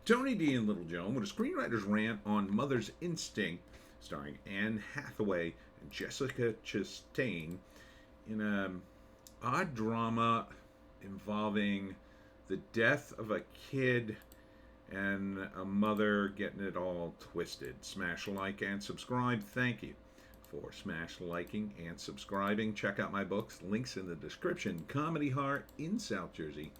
Tony D and Little Joan with a screenwriter's rant on Mother's Instinct, starring Anne Hathaway and Jessica Chastain, in a odd drama involving the death of a kid and a mother getting it all twisted. Smash like and subscribe. Thank you for smash liking and subscribing. Check out my books. Links in the description. Comedy Heart in South Jersey.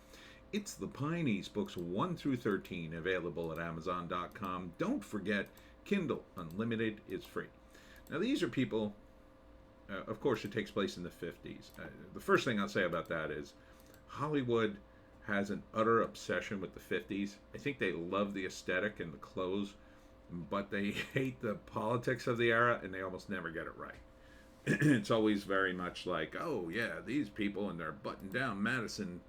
It's the Pineys, books 1 through 13, available at Amazon.com. Don't forget, Kindle Unlimited is free. Now, these are people, of course, it takes place in the 50s. The first thing I'll say about that is Hollywood has an utter obsession with the 50s. I think they love the aesthetic and the clothes, but they hate the politics of the era, and they almost never get it right. It's always very much like, oh, yeah, these people in their button-down Madison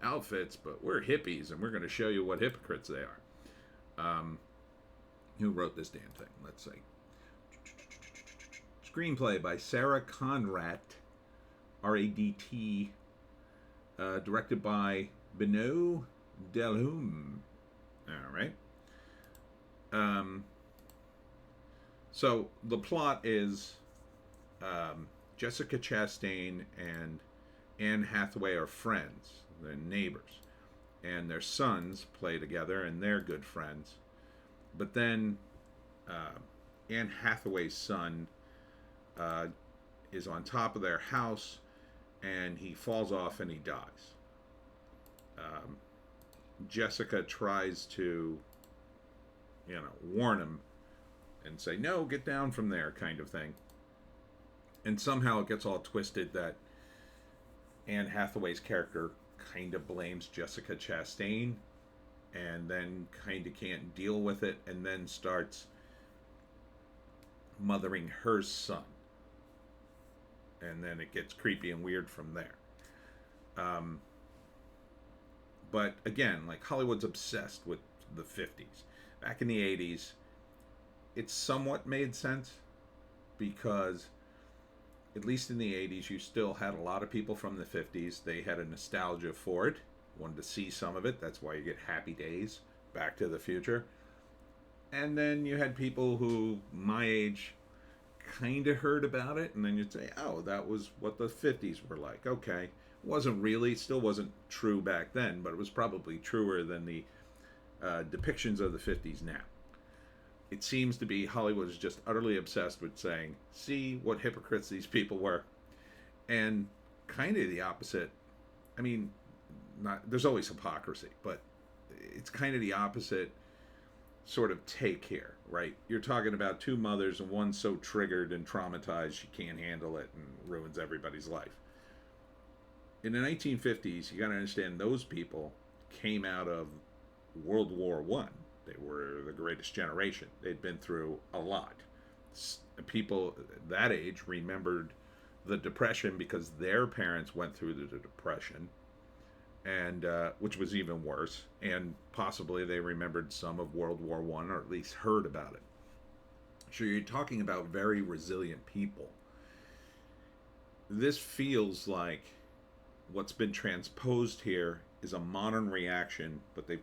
outfits, but we're hippies, and we're going to show you what hypocrites they are. Who wrote this damn thing? Let's see. Screenplay by Sarah Conrat, R-A-D-T, directed by Benoit Delhomme. All right. So the plot is Jessica Chastain and Anne Hathaway are friends. They're neighbors. And their sons play together, and they're good friends. But then Anne Hathaway's son is on top of their house, and he falls off and he dies. Jessica tries to, warn him and say, no, get down from there, kind of thing. And somehow it gets all twisted that Anne Hathaway's character kind of blames Jessica Chastain and then kind of can't deal with it and then starts mothering her son. And then it gets creepy and weird from there. But again, like, Hollywood's obsessed with the 50s. Back in the 80s, it somewhat made sense because, at least in the 80s, you still had a lot of people from the 50s. They had a nostalgia for it, wanted to see some of it. That's why you get Happy Days, Back to the Future. And then you had people who, my age, kind of heard about it, and then you'd say, oh, that was what the 50s were like. Okay. Wasn't really, still wasn't true back then, but it was probably truer than the depictions of the 50s now. It seems to be Hollywood is just utterly obsessed with saying, see what hypocrites these people were. And kind of the opposite. I mean, there's always hypocrisy, but it's kind of the opposite sort of take here, right? You're talking about two mothers, and one's so triggered and traumatized she can't handle it and ruins everybody's life. In the 1950s, you got to understand, those people came out of World War I. They were the greatest generation. They'd been through a lot. People that age remembered the Depression because their parents went through the Depression, and which was even worse. And possibly they remembered some of World War I, or at least heard about it. So you're talking about very resilient people. This feels like what's been transposed here is a modern reaction, but they've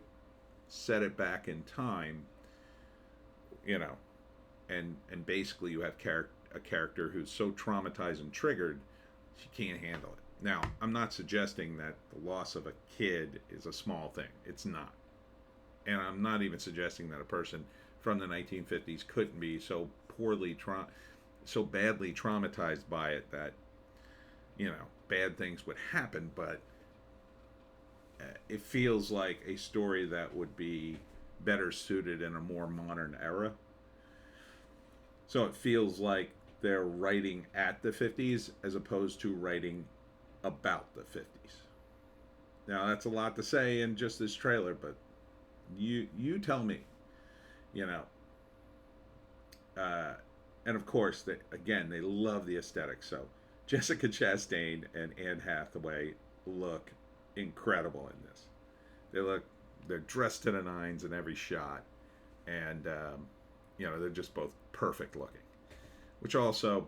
set it back in time, and basically you have a character who's so traumatized and triggered she can't handle it. Now, I'm not suggesting that the loss of a kid is a small thing. It's not. And I'm not even suggesting that a person from the 1950s couldn't be so so badly traumatized by it that bad things would happen, but it feels like a story that would be better suited in a more modern era. So it feels like they're writing at the 50s as opposed to writing about the 50s. Now, that's a lot to say in just this trailer, but you tell me, and of course, they love the aesthetic. So Jessica Chastain and Anne Hathaway look incredible in this. They're dressed to the nines in every shot, and they're just both perfect looking, which also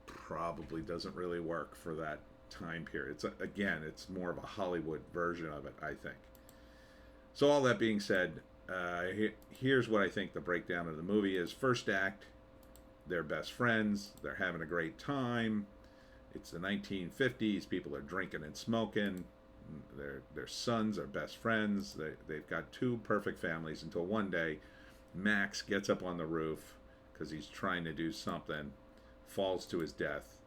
probably doesn't really work for that time period. It's more of a Hollywood version of it, I think. So all that being said, Here's what I think the breakdown of the movie is. First act, they're best friends. They're having a great time. It's the 1950s. People are drinking and smoking. Their sons are best friends. They've got two perfect families until one day Max gets up on the roof because he's trying to do something, falls to his death,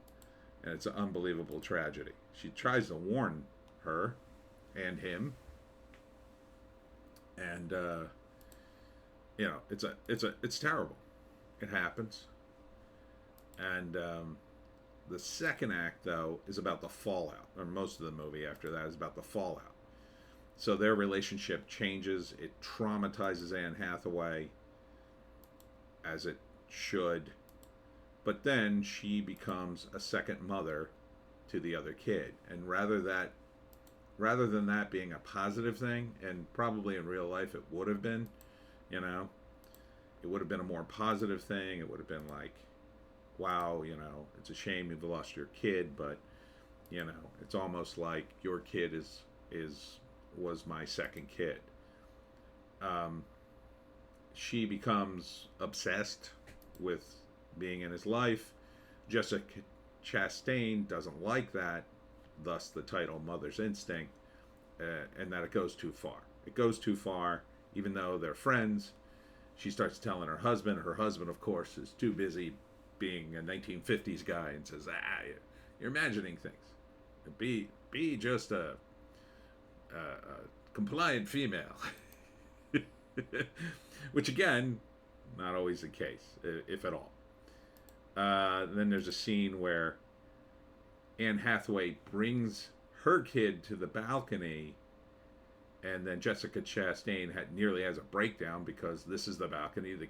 and it's an unbelievable tragedy. She tries to warn her and him, and it's terrible. It happens, and the second act though is about the fallout, or most of the movie after that is about the fallout. So their relationship changes. It traumatizes Anne Hathaway, as it should. But then she becomes a second mother to the other kid. And rather than that being a positive thing, and probably in real life it would have been, you know, it would have been a more positive thing. It would have been like, wow, you know, it's a shame you've lost your kid, but, you know, it's almost like your kid was my second kid. She becomes obsessed with being in his life. Jessica Chastain doesn't like that, thus the title Mother's Instinct, and that it goes too far. It goes too far, even though they're friends. She starts telling her husband. Her husband, of course, is too busy being a 1950s guy and says, you're imagining things. Be just a compliant female. Which, again, not always the case, if at all. Then there's a scene where Anne Hathaway brings her kid to the balcony, and then Jessica Chastain nearly has a breakdown because this is the balcony the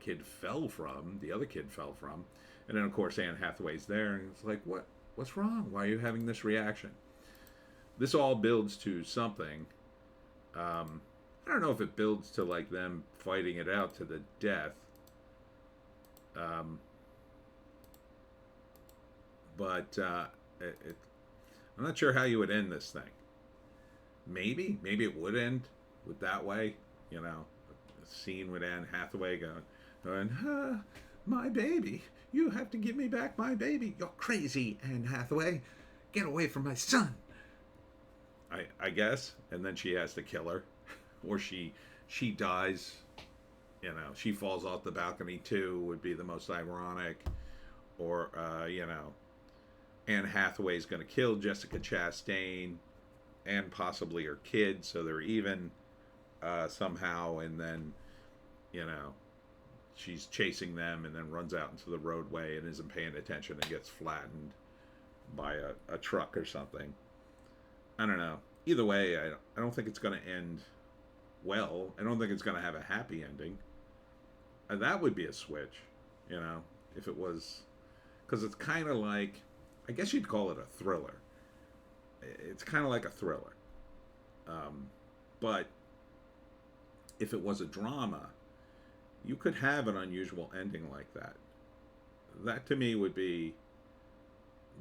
other kid fell from. And then, of course, Anne Hathaway's there, and it's like, what's wrong? Why are you having this reaction? This all builds to something. I don't know if it builds to like them fighting it out to the death. But I'm not sure how you would end this thing. Maybe it would end with that way. You know, a scene with Anne Hathaway going, my baby, you have to give me back my baby. You're crazy, Anne Hathaway. Get away from my son. I guess. And then she has to kill her. Or she dies, you know, she falls off the balcony too, would be the most ironic. Or, you know, Anne Hathaway's going to kill Jessica Chastain and possibly her kid, so they're even somehow, and then, you know, she's chasing them and then runs out into the roadway and isn't paying attention and gets flattened by a truck or something. I don't know. Either way, I don't think it's going to end well. I don't think it's going to have a happy ending. And that would be a switch, you know, if it was, because it's kind of like, I guess you'd call it a thriller. It's kind of like a thriller. But if it was a drama, you could have an unusual ending like that. That to me would be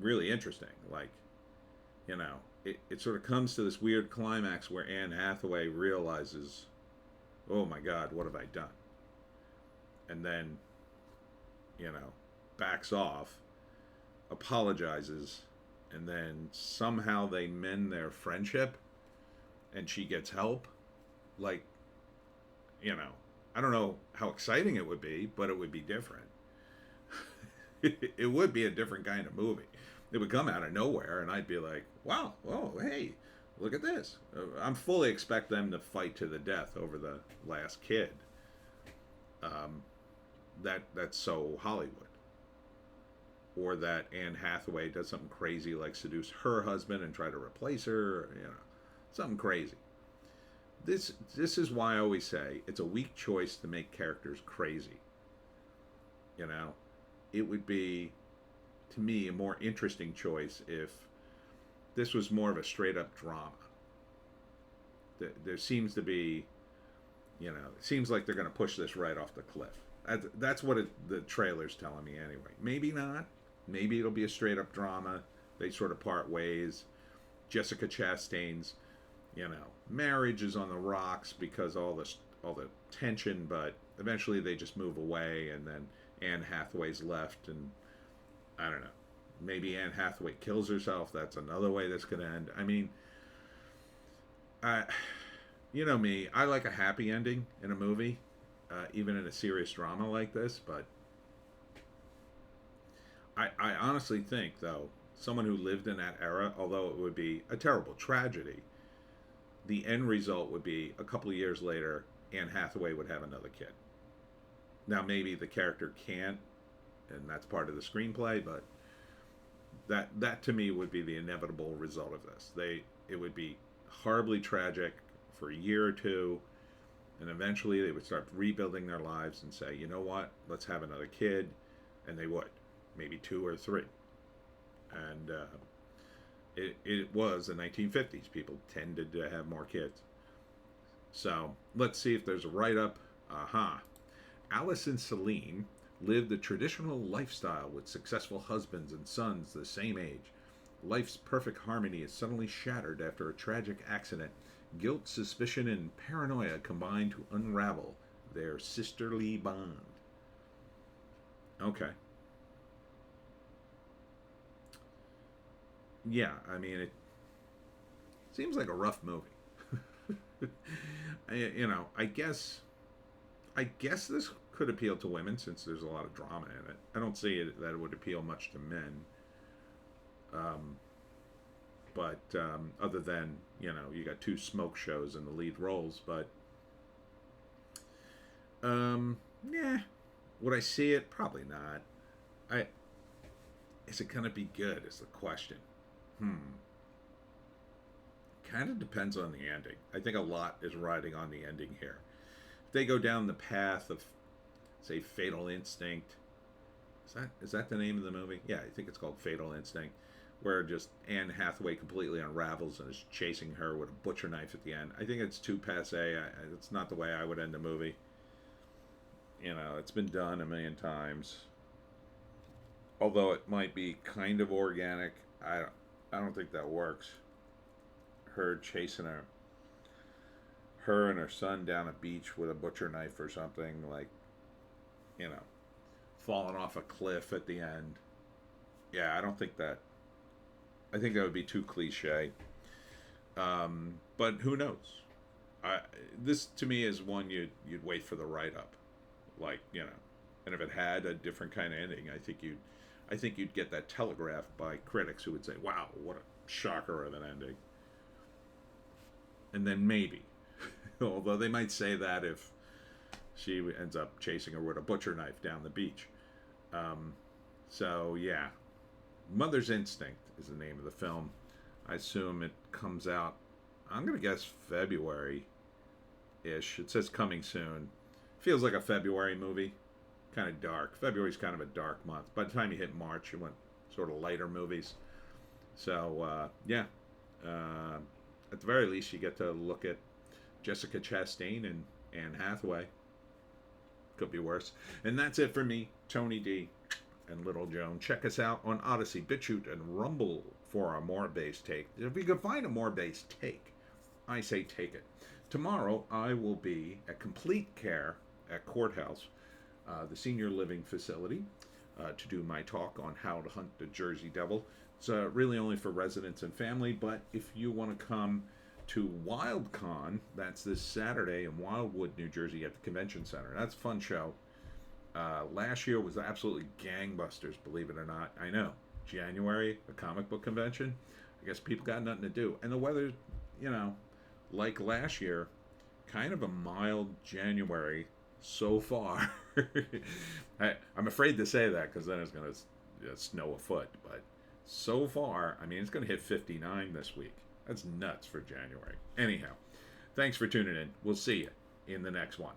really interesting. Like, you know, it sort of comes to this weird climax where Anne Hathaway realizes, oh my God, what have I done? And then, you know, backs off, apologizes, and then somehow they mend their friendship and she gets help. Like, you know, I don't know how exciting it would be, but it would be different. It would be a different kind of movie. It would come out of nowhere, and I'd be like, wow, oh, hey, look at this. I'm fully expect them to fight to the death over the last kid. That's so Hollywood. Or that Anne Hathaway does something crazy like seduce her husband and try to replace her, you know, something crazy. This is why I always say it's a weak choice to make characters crazy. You know, it would be, to me, a more interesting choice if this was more of a straight up drama. There seems to be, you know, it seems like they're going to push this right off the cliff. That's what the trailer's telling me anyway. Maybe not. Maybe it'll be a straight up drama. They sort of part ways. Jessica Chastain's, you know, marriage is on the rocks because all the tension, but eventually they just move away, and then Anne Hathaway's left, and I don't know. Maybe Anne Hathaway kills herself. That's another way that's going to end. I mean, I, you know me, I like a happy ending in a movie, even in a serious drama like this, but I honestly think, though, someone who lived in that era, although it would be a terrible tragedy, the end result would be a couple of years later, Anne Hathaway would have another kid. Now, maybe the character can't, and that's part of the screenplay, but that to me would be the inevitable result of this. It would be horribly tragic for a year or two, and eventually they would start rebuilding their lives and say, you know what, let's have another kid, and they would, maybe two or three, and it was the 1950s. People tended to have more kids. So let's see if there's a write-up. Alice and Celine lived a traditional lifestyle with successful husbands and sons the same age. Life's perfect harmony is suddenly shattered after a tragic accident. Guilt, suspicion, and paranoia combine to unravel their sisterly bond. Okay. Yeah, I mean, it seems like a rough movie. I guess this could appeal to women since there's a lot of drama in it. I don't see that it would appeal much to men. But other than, you got two smoke shows in the lead roles. But, yeah. Would I see it? Probably not. Is it going to be good is the question. Kind of depends on the ending. I think a lot is riding on the ending here. If they go down the path of, say, Fatal Instinct, is that the name of the movie? Yeah, I think it's called Fatal Instinct, where just Anne Hathaway completely unravels and is chasing her with a butcher knife at the end. I think it's too passe. It's not the way I would end a movie. It's been done a million times. Although it might be kind of organic, I don't think that works. Her chasing her and her son down a beach with a butcher knife or something, like, falling off a cliff at the end. Yeah, I don't think that. I think that would be too cliche. But who knows? This to me is one you'd wait for the write up, like, and if it had a different kind of ending, I think you'd get that telegraphed by critics who would say, "Wow, what a shocker of an ending." And then maybe, although they might say that if she ends up chasing her with a butcher knife down the beach. So yeah, Mother's Instinct is the name of the film. I assume it comes out, I'm going to guess February-ish. It says coming soon. Feels like a February movie. Kind of dark. February's kind of a dark month. By the time you hit March, you want sort of lighter movies. So, yeah. At the very least, you get to look at Jessica Chastain and Anne Hathaway. Could be worse. And that's it for me, Tony D and Little Joan. Check us out on Odysee, Bitchute, and Rumble for a more based take. If you can find a more based take, I say take it. Tomorrow, I will be at Complete Care at Courthouse, the senior living facility, to do my talk on how to hunt the Jersey Devil. It's really only for residents and family, but if you want to come to WildCon, that's this Saturday in Wildwood, New Jersey at the Convention Center. That's a fun show. Last year was absolutely gangbusters, believe it or not. I know. January, a comic book convention. I guess people got nothing to do. And the weather, like last year, kind of a mild January so far. I'm afraid to say that because then it's going to snow a foot. But so far, I mean, it's going to hit 59 this week. That's nuts for January. Anyhow, thanks for tuning in. We'll see you in the next one.